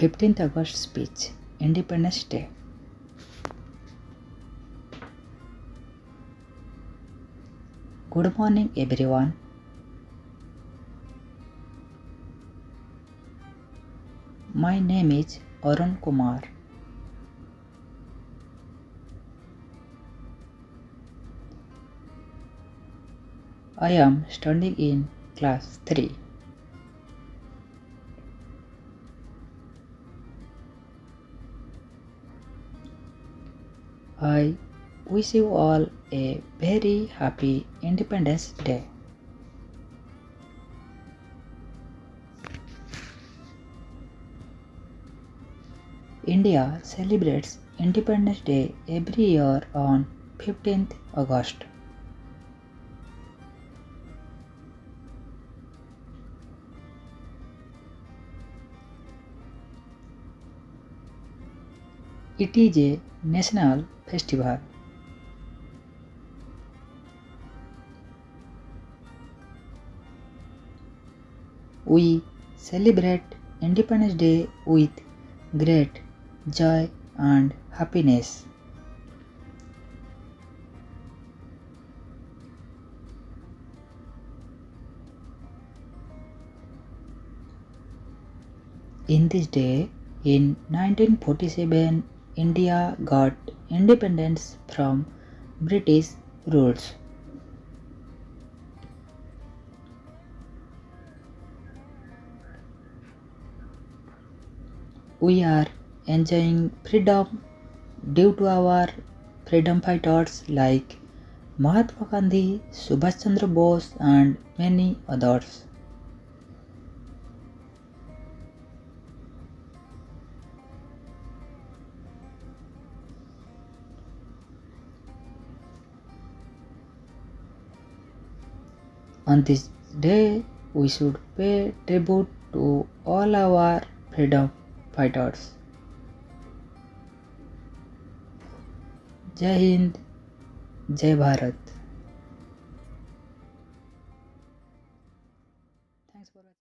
15th August speech, Independence Day. Good morning everyone. My name is Arun Kumar. I am studying in class 3. I wish you all a very happy Independence Day. India celebrates Independence Day every year on 15th August. It is a national festival. We celebrate Independence Day with great joy and happiness. In this day, in 1947, India got independence from British rule. We are enjoying freedom due to our freedom fighters like Mahatma Gandhi, Subhash Chandra Bose and many others. On this day, we should pay tribute to all our freedom fighters. Jai Hind, Jai Bharat.